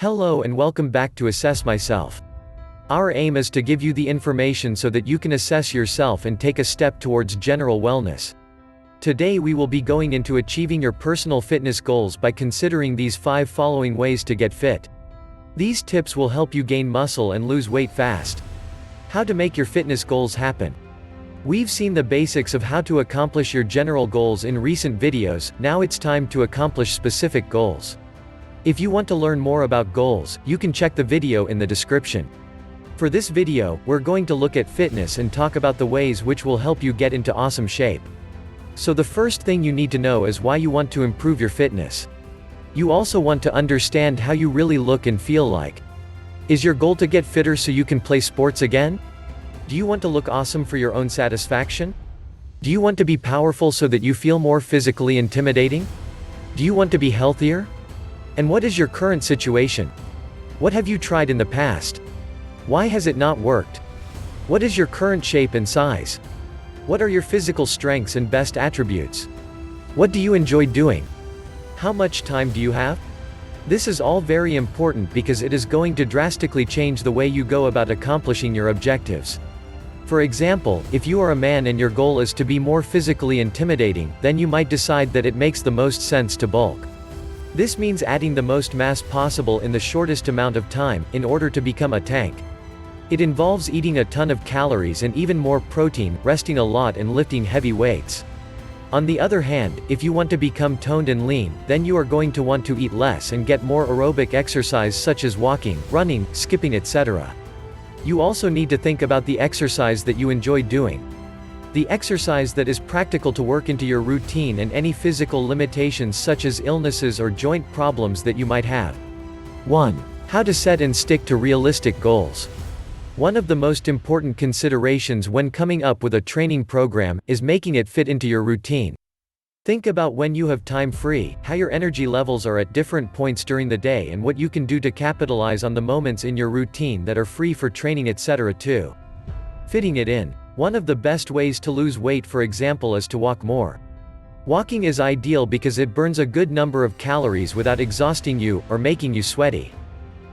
Hello and welcome back to Assess Myself. Our aim is to give you the information so that you can assess yourself and take a step towards general wellness. Today we will be going into achieving your personal fitness goals by considering these 5 following ways to get fit. These tips will help you gain muscle and lose weight fast. How to make your fitness goals happen. We've seen the basics of how to accomplish your general goals in recent videos, now it's time to accomplish specific goals. If you want to learn more about goals, you can check the video in the description. For this video, we're going to look at fitness and talk about the ways which will help you get into awesome shape. So the first thing you need to know is why you want to improve your fitness. You also want to understand how you really look and feel like. Is your goal to get fitter so you can play sports again? Do you want to look awesome for your own satisfaction? Do you want to be powerful so that you feel more physically intimidating? Do you want to be healthier? And what is your current situation? What have you tried in the past? Why has it not worked? What is your current shape and size? What are your physical strengths and best attributes? What do you enjoy doing? How much time do you have? This is all very important because it is going to drastically change the way you go about accomplishing your objectives. For example, if you are a man and your goal is to be more physically intimidating, then you might decide that it makes the most sense to bulk. This means adding the most mass possible in the shortest amount of time, in order to become a tank. It involves eating a ton of calories and even more protein, resting a lot and lifting heavy weights. On the other hand, if you want to become toned and lean, then you are going to want to eat less and get more aerobic exercise such as walking, running, skipping, etc. You also need to think about the exercise that you enjoy doing. The exercise that is practical to work into your routine and any physical limitations such as illnesses or joint problems that you might have. 1. How to set and stick to realistic goals. One of the most important considerations when coming up with a training program is making it fit into your routine. Think about when you have time free, how your energy levels are at different points during the day and what you can do to capitalize on the moments in your routine that are free for training, etc. 2. Fitting it in. One of the best ways to lose weight, for example, is to walk more. Walking is ideal because it burns a good number of calories without exhausting you, or making you sweaty.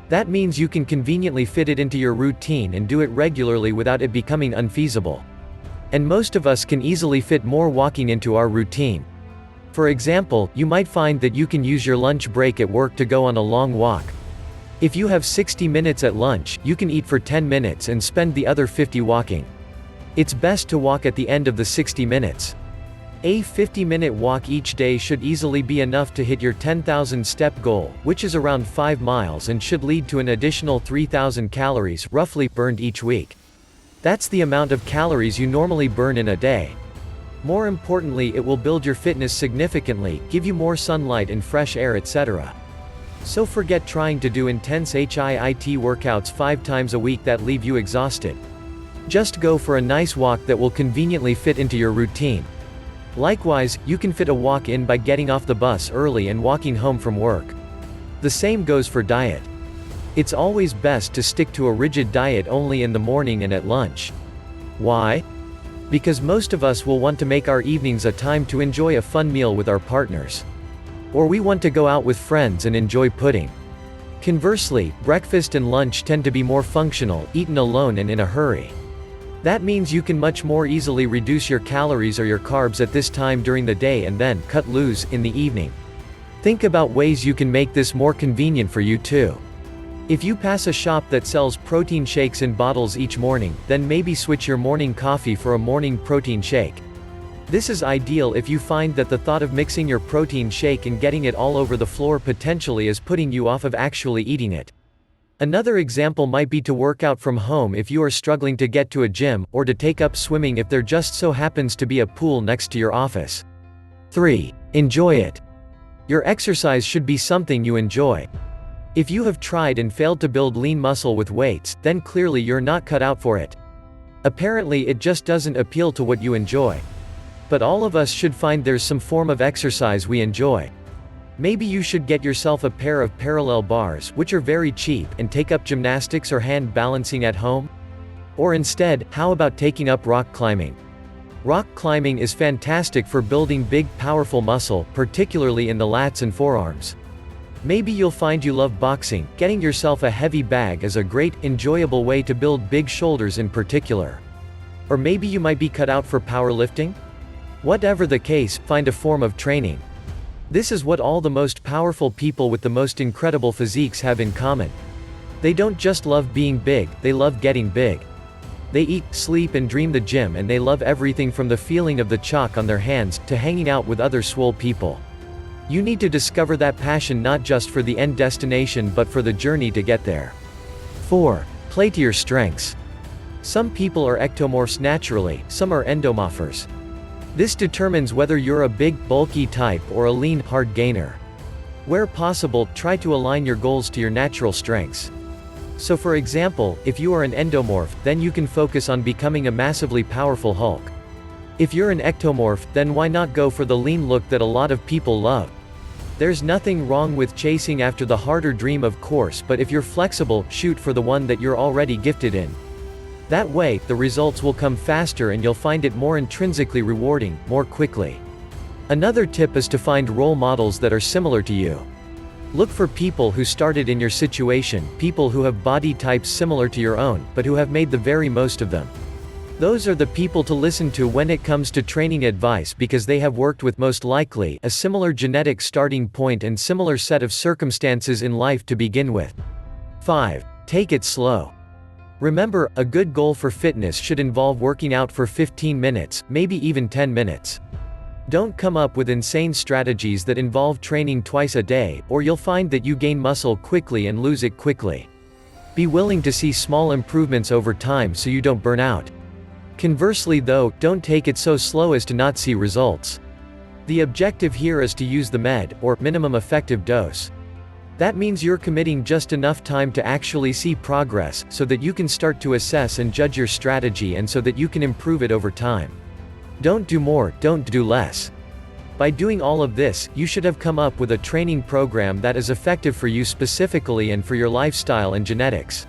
That means you can conveniently fit it into your routine and do it regularly without it becoming unfeasible. And most of us can easily fit more walking into our routine. For example, you might find that you can use your lunch break at work to go on a long walk. If you have 60 minutes at lunch, you can eat for 10 minutes and spend the other 50 walking. It's best to walk at the end of the 60 minutes. A 50-minute walk each day should easily be enough to hit your 10,000 step goal, which is around 5 miles and should lead to an additional 3,000 calories, roughly, burned each week. That's the amount of calories you normally burn in a day. More importantly, it will build your fitness significantly, give you more sunlight and fresh air, etc. So forget trying to do intense HIIT workouts 5 times a week that leave you exhausted. Just go for a nice walk that will conveniently fit into your routine. Likewise, you can fit a walk in by getting off the bus early and walking home from work. The same goes for diet. It's always best to stick to a rigid diet only in the morning and at lunch. Why? Because most of us will want to make our evenings a time to enjoy a fun meal with our partners. Or we want to go out with friends and enjoy pudding. Conversely, breakfast and lunch tend to be more functional, eaten alone and in a hurry. That means you can much more easily reduce your calories or your carbs at this time during the day and then cut loose in the evening. Think about ways you can make this more convenient for you too. If you pass a shop that sells protein shakes in bottles each morning, then maybe switch your morning coffee for a morning protein shake. This is ideal if you find that the thought of mixing your protein shake and getting it all over the floor potentially is putting you off of actually eating it. Another example might be to work out from home if you are struggling to get to a gym, or to take up swimming if there just so happens to be a pool next to your office. 3. Enjoy it. Your exercise should be something you enjoy. If you have tried and failed to build lean muscle with weights, then clearly you're not cut out for it. Apparently it just doesn't appeal to what you enjoy. But all of us should find there's some form of exercise we enjoy. Maybe you should get yourself a pair of parallel bars, which are very cheap, and take up gymnastics or hand balancing at home? Or instead, how about taking up rock climbing? Rock climbing is fantastic for building big, powerful muscle, particularly in the lats and forearms. Maybe you'll find you love boxing. Getting yourself a heavy bag is a great, enjoyable way to build big shoulders in particular. Or maybe you might be cut out for powerlifting? Whatever the case, find a form of training. This is what all the most powerful people with the most incredible physiques have in common. They don't just love being big, they love getting big. They eat, sleep and dream the gym, and they love everything from the feeling of the chalk on their hands, to hanging out with other swole people. You need to discover that passion not just for the end destination but for the journey to get there. 4. Play to your strengths. Some people are ectomorphs naturally, some are endomorphs. This determines whether you're a big, bulky type or a lean, hard gainer. Where possible, try to align your goals to your natural strengths. So for example, if you are an endomorph, then you can focus on becoming a massively powerful Hulk. If you're an ectomorph, then why not go for the lean look that a lot of people love? There's nothing wrong with chasing after the harder dream, of course, but if you're flexible, shoot for the one that you're already gifted in. That way, the results will come faster and you'll find it more intrinsically rewarding, more quickly. Another tip is to find role models that are similar to you. Look for people who started in your situation, people who have body types similar to your own, but who have made the very most of them. Those are the people to listen to when it comes to training advice, because they have worked with most likely a similar genetic starting point and similar set of circumstances in life to begin with. 5. Take it slow. Remember, a good goal for fitness should involve working out for 15 minutes, maybe even 10 minutes. Don't come up with insane strategies that involve training twice a day, or you'll find that you gain muscle quickly and lose it quickly. Be willing to see small improvements over time so you don't burn out. Conversely though, don't take it so slow as to not see results. The objective here is to use the MED, or minimum effective dose. That means you're committing just enough time to actually see progress, so that you can start to assess and judge your strategy and so that you can improve it over time. Don't do more, don't do less. By doing all of this, you should have come up with a training program that is effective for you specifically and for your lifestyle and genetics.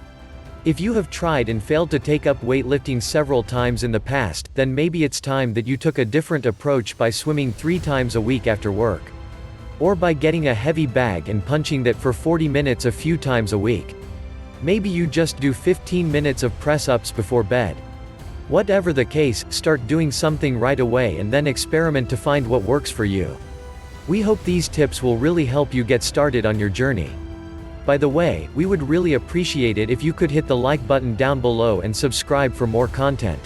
If you have tried and failed to take up weightlifting several times in the past, then maybe it's time that you took a different approach by swimming 3 times a week after work. Or by getting a heavy bag and punching that for 40 minutes a few times a week. Maybe you just do 15 minutes of press-ups before bed. Whatever the case, start doing something right away and then experiment to find what works for you. We hope these tips will really help you get started on your journey. By the way, we would really appreciate it if you could hit the like button down below and subscribe for more content.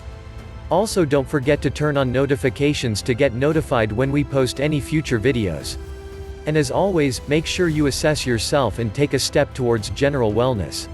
Also, don't forget to turn on notifications to get notified when we post any future videos. And as always, make sure you assess yourself and take a step towards general wellness.